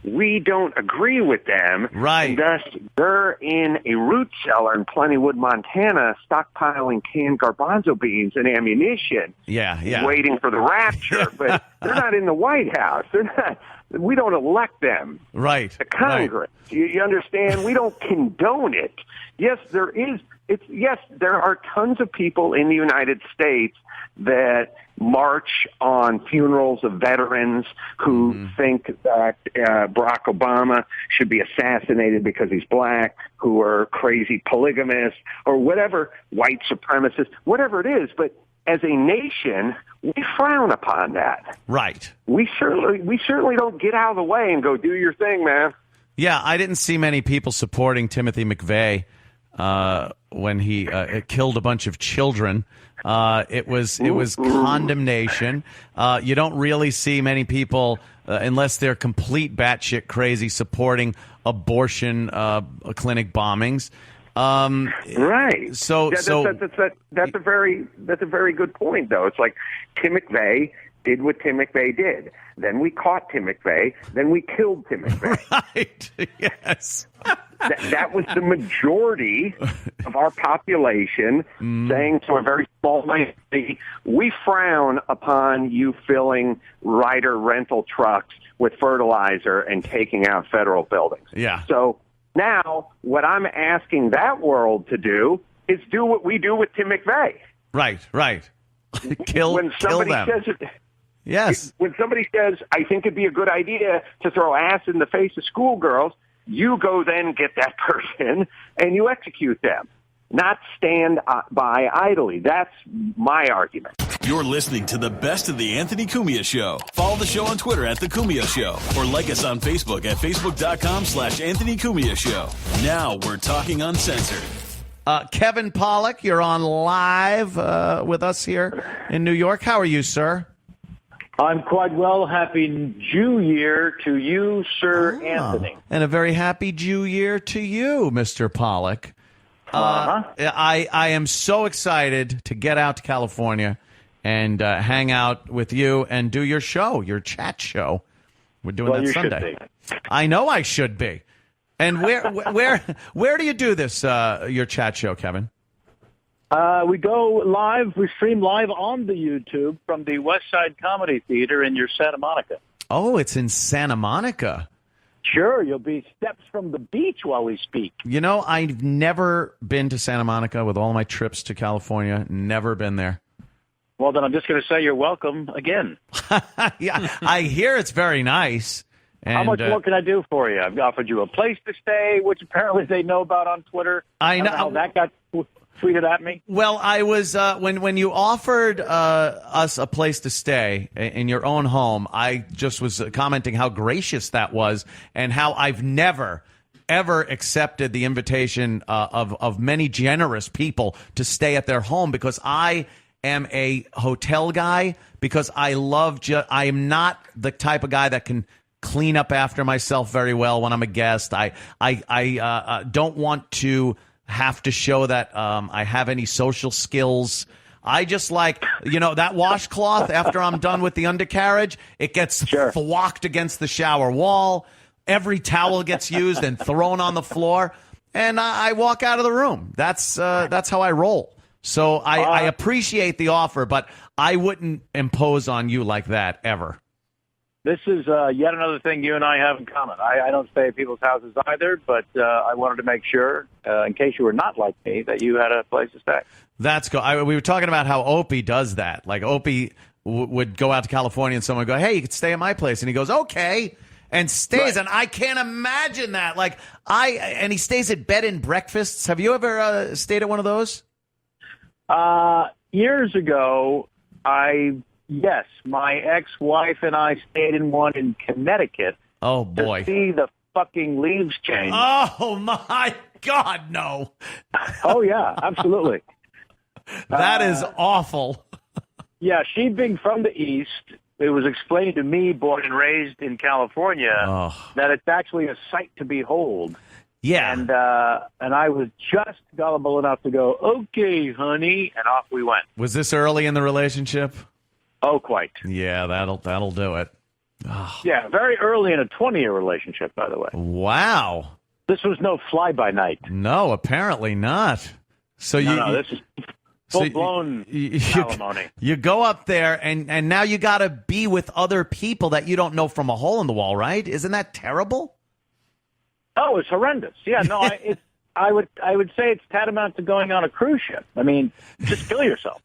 we don't agree with them. Right. And thus, they're in a root cellar in Plentywood, Montana, stockpiling canned garbanzo beans and ammunition. Yeah. Waiting for the rapture. But they're not in the White House. They're not. We don't elect them. Right. To Congress. Right. You understand? We don't condone it. Yes, there is yes, there are tons of people in the United States that march on funerals of veterans who think that Barack Obama should be assassinated because he's black, who are crazy polygamists or whatever, white supremacists, whatever it is. But as a nation, we frown upon that. Right. We certainly don't get out of the way and go, do your thing, man. Yeah, I didn't see many people supporting Timothy McVeigh when he killed a bunch of children. It was condemnation. You don't really see many people, unless they're complete batshit crazy, supporting abortion clinic bombings. Right. So that's a very good point, though. It's like Tim McVeigh did what Tim McVeigh did. Then we caught Tim McVeigh. Then we killed Tim McVeigh. Right. Yes. That was the majority of our population saying to a very small minority, we frown upon you filling Ryder rental trucks with fertilizer and taking out federal buildings. Yeah. So now what I'm asking that world to do is do what we do with Tim McVeigh. Right. Kill them. Yes. When somebody says, I think it'd be a good idea to throw acid in the face of schoolgirls, you go then get that person and you execute them, not stand by idly. That's my argument. You're listening to the best of the Anthony Cumia Show. Follow the show on Twitter at The Cumia Show or like us on Facebook at facebook.com/Anthony Cumia Show. Now we're talking uncensored. Kevin Pollak, you're on live with us here in New York. How are you, sir? I'm quite well. Happy Jew Year to you, Sir Anthony. And a very happy Jew Year to you, Mr. Pollak. I am so excited to get out to California and hang out with you and do your show, your chat show. We're doing that Sunday. I know I should be. And where do you do this, your chat show, Kevin? We go live. We stream live on the YouTube from the West Side Comedy Theater in your Santa Monica. Oh, it's in Santa Monica. Sure, you'll be steps from the beach while we speak. You know, I've never been to Santa Monica with all my trips to California. Never been there. Well, then I'm just going to say you're welcome again. Yeah, I hear it's very nice. And, how much more can I do for you? I've offered you a place to stay, which apparently they know about on Twitter. I know. How that got tweeted at me. Well, I was when you offered us a place to stay in your own home, I just was commenting how gracious that was and how I've never ever accepted the invitation of many generous people to stay at their home, because I am a hotel guy, because I love I am not the type of guy that can clean up after myself very well when I'm a guest. I don't want to have to show that I have any social skills. I just like, that washcloth after I'm done with the undercarriage, it gets thwacked against the shower wall. Every towel gets used and thrown on the floor, and I walk out of the room. That's how I roll. So I appreciate the offer, but I wouldn't impose on you like that ever. This is yet another thing you and I have in common. I don't stay at people's houses either, but I wanted to make sure, in case you were not like me, that you had a place to stay. That's cool. We were talking about how Opie does that. Like, Opie would go out to California and someone would go, hey, you could stay at my place. And he goes, okay, and stays. Right. And I can't imagine that. And he stays at bed and breakfasts. Have you ever stayed at one of those? Years ago, yes, my ex-wife and I stayed in one in Connecticut. Oh, boy. To see the fucking leaves change. Oh, my God, no. Oh, yeah, absolutely. That is awful. Yeah, she being from the East, it was explained to me, born and raised in California, that it's actually a sight to behold. Yeah. And I was just gullible enough to go, okay, honey, and off we went. Was this early in the relationship? Oh, quite. Yeah, that'll do it. Oh. Yeah, very early in a 20-year relationship, by the way. Wow. This was no fly-by-night. No, apparently not. So this is full-blown alimony. You go up there, and now you got to be with other people that you don't know from a hole in the wall, right? Isn't that terrible? Oh, it's horrendous. Yeah, no, I would say it's tantamount to going on a cruise ship. I mean, just kill yourself.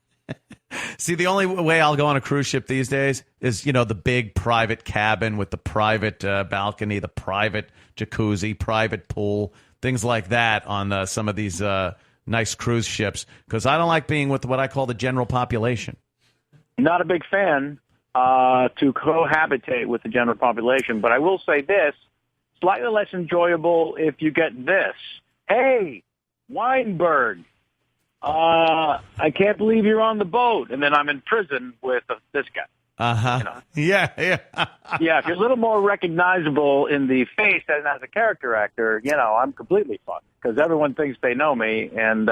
See, the only way I'll go on a cruise ship these days is, the big private cabin with the private balcony, the private jacuzzi, private pool, things like that on some of these nice cruise ships, because I don't like being with what I call the general population. Not a big fan to cohabitate with the general population, but I will say this, slightly less enjoyable if you get this. Hey, Weinberg, I can't believe you're on the boat, and then I'm in prison with this guy. Uh-huh. Yeah. Yeah, if you're a little more recognizable in the face than as a character actor, I'm completely fucked, because everyone thinks they know me. And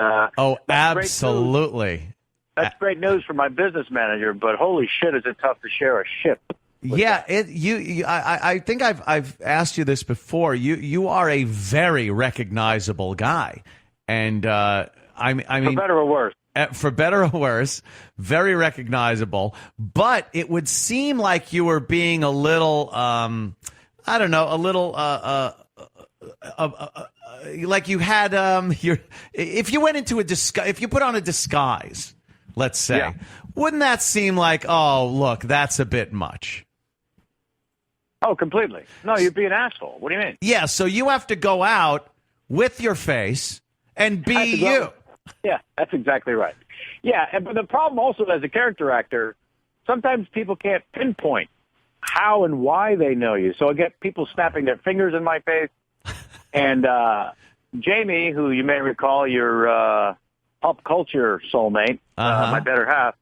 absolutely. That's great news for my business manager, but holy shit, is it tough to share a ship. Yeah, I think I've asked you this before. You are a very recognizable guy, and I mean, for better or worse. For better or worse, very recognizable. But it would seem like you were being a little, like you had if you went into a disguise, if you put on a disguise, let's say, wouldn't that seem like, oh, look, that's a bit much? Oh, completely. No, you'd be an asshole. What do you mean? Yeah, so you have to go out with your face and be you. Yeah, that's exactly right. Yeah, but the problem also as a character actor, sometimes people can't pinpoint how and why they know you. So I get people snapping their fingers in my face. And Jamie, who you may recall, your pop culture soulmate, my better half,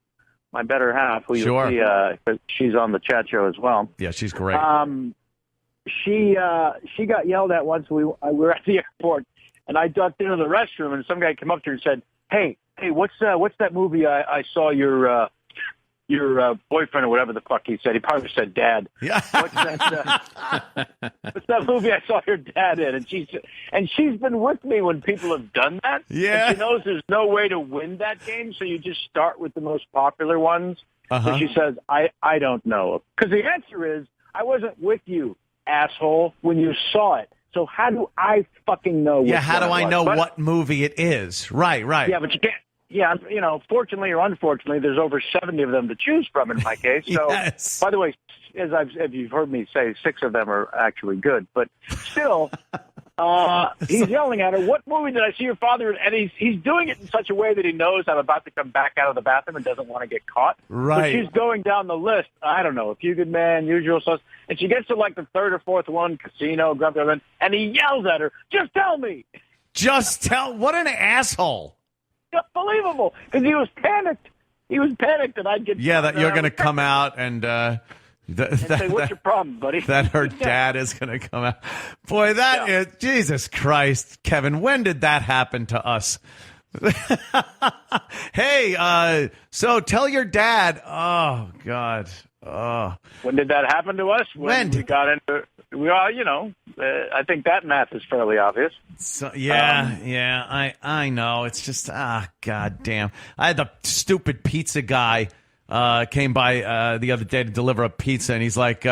who you'll see, she's on the chat show as well. Yeah, she's great. She got yelled at once. We were at the airport. And I ducked into the restroom, and some guy came up to her and said, "Hey, what's that movie I saw your boyfriend or whatever the fuck he said? He probably said dad. Yeah. What's that movie I saw your dad in?" And she's been with me when people have done that. Yeah. And she knows there's no way to win that game, so you just start with the most popular ones. So she says, "I don't know," because the answer is, I wasn't with you, asshole, when you saw it. So how do I fucking know? Yeah, how do I know what movie it is? Right. Yeah, but you can't. Yeah, fortunately or unfortunately, there's over 70 of them to choose from in my case. So, yes. By the way, as you've heard me say, 6 of them are actually good. But still, he's yelling at her, "What movie did I see your father in?" And he's doing it in such a way that he knows I'm about to come back out of the bathroom and doesn't want to get caught. Right. But she's going down the list. I don't know, A Few Good Men, Usual Suspects. And she gets to like the 3rd or 4th one, Casino, Grumpy, and he yells at her, "Just tell me." What an asshole. Unbelievable, because he was panicked. He was panicked that I'd get. Yeah, that you're going to come out and say, "What's your problem, buddy?" That her dad is going to come out. Boy, that is Jesus Christ, Kevin. When did that happen to us? Hey, so tell your dad. Oh God. Oh. When did that happen to us? When we got into. I think that math is fairly obvious. So, I know. It's just, God damn. I had the stupid pizza guy came by the other day to deliver a pizza, and he's like,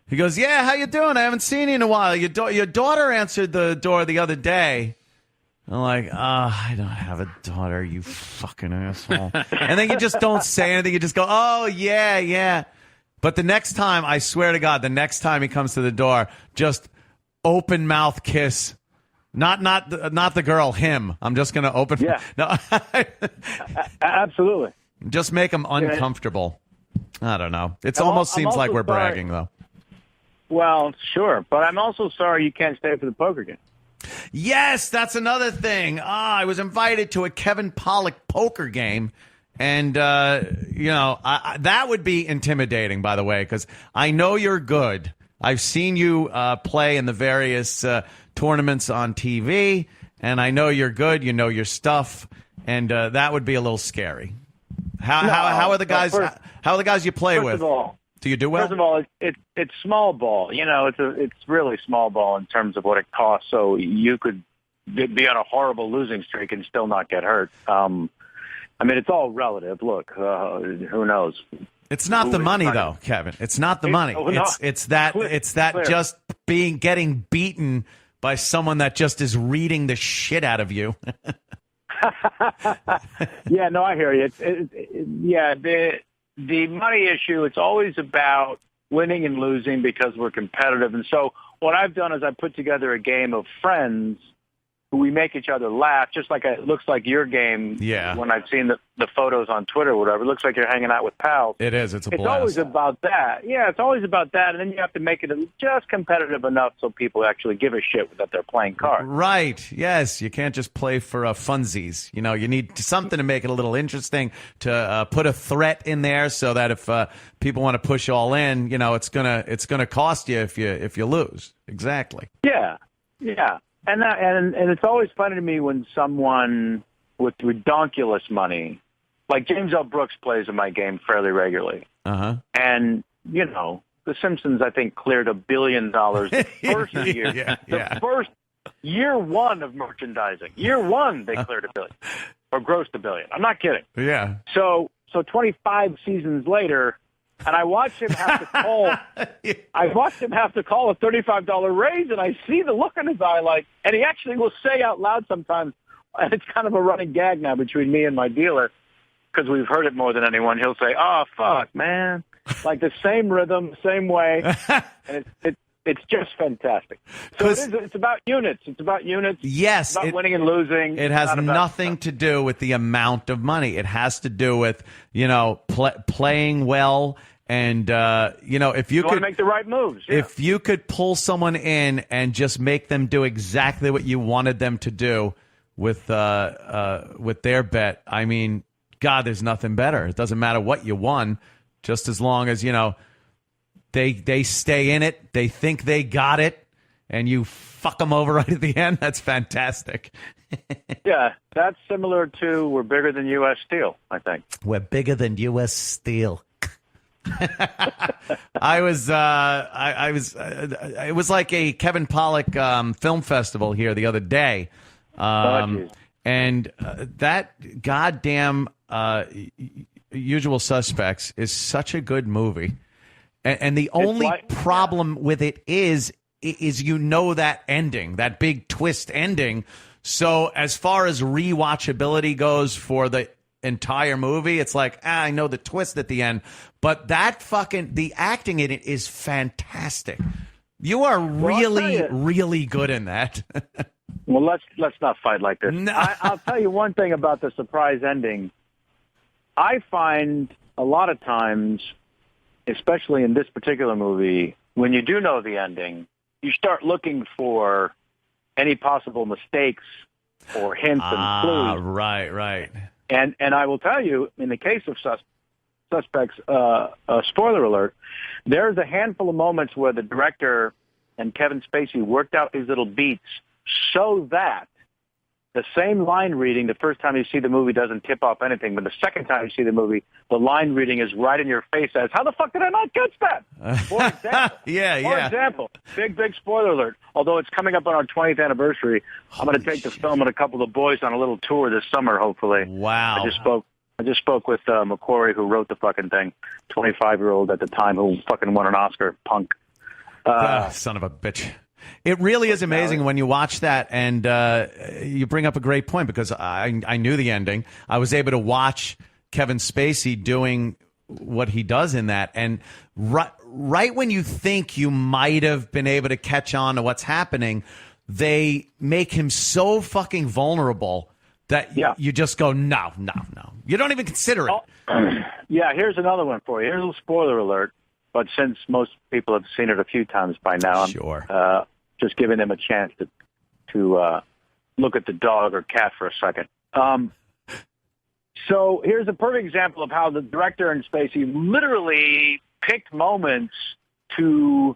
he goes, "Yeah, how you doing? I haven't seen you in a while. Your daughter answered the door the other day." I'm like, I don't have a daughter, you fucking asshole. And then you just don't say anything. You just go, "Oh, yeah." But the next time, I swear to God, the next time he comes to the door, just open mouth kiss. Not the girl, him. I'm just going to open. Yeah. No. Absolutely. Just make him uncomfortable. I don't know. It almost seems like we're bragging, though. Well, sure. But I'm also sorry you can't stay for the poker game. Yes, that's another thing. I was invited to a Kevin Pollak poker game. And, that would be intimidating, by the way, because I know you're good. I've seen you play in the various tournaments on TV, and I know you're good. You know your stuff, and that would be a little scary. How are the guys? How are the guys you play with? First of all, do you do well? First of all, it's small ball. It's really small ball in terms of what it costs. So you could be on a horrible losing streak and still not get hurt. It's all relative. Look, who knows? It's not the money, though, Kevin. It's not the money. It's that Clear. just getting beaten by someone that just is reading the shit out of you. Yeah, no, I hear you. The money issue, it's always about winning and losing because we're competitive. And so what I've done is I put together a game of friends who we make each other laugh, just like it looks like your game. Yeah. When I've seen the photos on Twitter or whatever, it looks like you're hanging out with pals. It is. It's a blast. It's always about that. Yeah, it's always about that. And then you have to make it just competitive enough so people actually give a shit that they're playing cards. Right. Yes. You can't just play for funsies. You know, you need something to make it a little interesting, to put a threat in there so that if people want to push all in, you know, it's gonna cost you if you lose. Exactly. Yeah. Yeah. And it's always funny to me when someone with redonkulous money, like James L. Brooks plays in my game fairly regularly. Uh-huh. And, you know, The Simpsons, I think, cleared $1 billion the first year. The first year one of merchandising. Year one, they cleared $1 billion or grossed $1 billion. I'm not kidding. Yeah. So 25 seasons later, and I watched him have to call. I watched him have to call a $35 raise, and I see the look in his eye, like, and he actually will say out loud sometimes, and it's kind of a running gag now between me and my dealer, because we've heard it more than anyone. He'll say, "Oh fuck, man," like the same rhythm, same way, and it's just fantastic. So it's about units. It's about units. Yes, it's about winning and losing. It has nothing to do with the amount of money. It has to do with, you know, playing well. And, you know, if you could want to make the right moves, if you could pull someone in and just make them do exactly what you wanted them to do with their bet, I mean, God, there's nothing better. It doesn't matter what you won, just as long as, you know, they stay in it, they think they got it, and you fuck them over right at the end. That's fantastic. Yeah, that's similar to we're bigger than U.S. Steel, I think. We're bigger than U.S. Steel. It was like a Kevin Pollak film festival here the other day. And that goddamn Usual Suspects is such a good movie. And the only problem with it is you know that ending, that big twist ending. So as far as rewatchability goes for the entire movie, it's like, I know the twist at the end, but the acting in it is fantastic. You are really good in that. Well, let's not fight like this. No. I'll tell you one thing about the surprise ending. I find a lot of times, especially in this particular movie, when you do know the ending, you start looking for any possible mistakes or hints and clues. Right. And I will tell you, in the case of Suspects, spoiler alert, there's a handful of moments where the director and Kevin Spacey worked out these little beats so that the same line reading the first time you see the movie doesn't tip off anything, but the second time you see the movie, the line reading is right in your face as, how the fuck did I not catch that? For example. For example, big spoiler alert. Although it's coming up on our 20th anniversary, I'm going to take the film and a couple of the boys on a little tour this summer, hopefully. Wow. I just spoke with McQuarrie, who wrote the fucking thing, 25-year-old at the time, who fucking won an Oscar, punk. Son of a bitch. It really is amazing when you watch that, and you bring up a great point, because I knew the ending. I was able to watch Kevin Spacey doing what he does in that, and right when you think you might have been able to catch on to what's happening, they make him so fucking vulnerable that you just go, no. You don't even consider it. Yeah, here's another one for you. Here's a little spoiler alert, but since most people have seen it a few times by now, I'm just giving them a chance to look at the dog or cat for a second. So here's a perfect example of how the director and Spacey literally picked moments to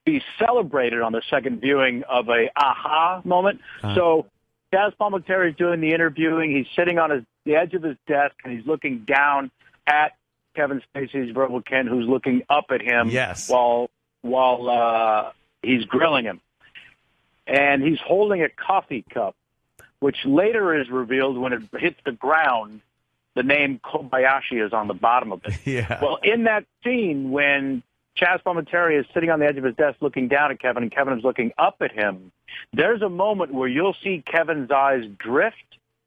be celebrated on the second viewing of a aha moment. So Chaz Palminteri is doing the interviewing. He's sitting on the edge of his desk, and he's looking down at Kevin Spacey's verbal Ken, who's looking up at him while he's grilling him. And he's holding a coffee cup, which later is revealed when it hits the ground. The name Kobayashi is on the bottom of it. Yeah. Well, in that scene, when Chaz Palminteri is sitting on the edge of his desk looking down at Kevin, and Kevin is looking up at him, There's a moment where you'll see Kevin's eyes drift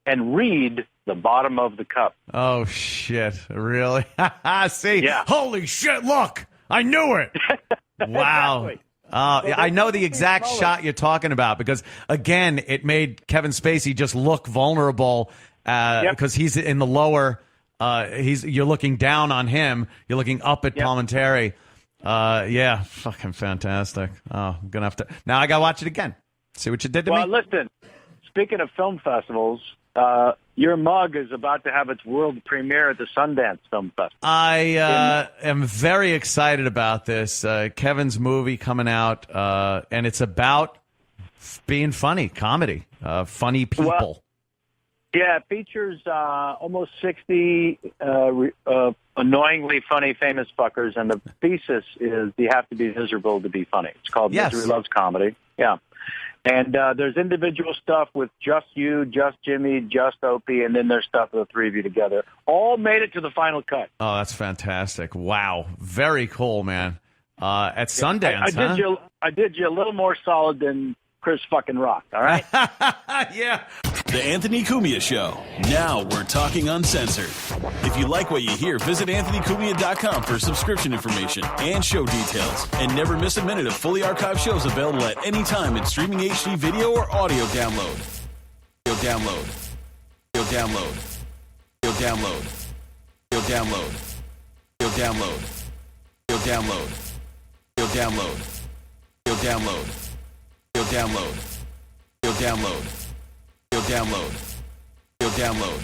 and read the bottom of the cup. Oh, shit. Really? See? Yeah. Holy shit, look! I knew it! Wow. Exactly. I know the exact shot you're talking about because, again, it made Kevin Spacey just look vulnerable because he's in the lower. You're looking down on him. You're looking up at Palminteri. Yeah, fucking fantastic. Oh, I'm gonna have to now. I gotta watch it again. See what you did to me. Well, listen. Speaking of film festivals, your mug is about to have its world premiere at the Sundance Film Festival. I am very excited about this. Kevin's movie coming out, and it's about being funny, comedy, funny people. Well, yeah, it features almost 60 annoyingly funny famous fuckers, and the thesis is you have to be miserable to be funny. It's called Misery Loves Comedy. Yeah. And there's individual stuff with just you, just Jimmy, just Opie, and then there's stuff with the three of you together. All made it to the final cut. Oh, that's fantastic. Wow. Very cool, man. At Sundance, I did you a little more solid than Chris fucking Rock, all right? Yeah. The Anthony Cumia Show. Now we're talking uncensored. If you like what you hear, visit AnthonyCumia.com for subscription information and show details. And never miss a minute of fully archived shows available at any time in streaming HD video or audio download. Go download. Go download. Go download. Go download. Go download. Go download. Go download. Go download. Go download. Go download. Go download. Go download.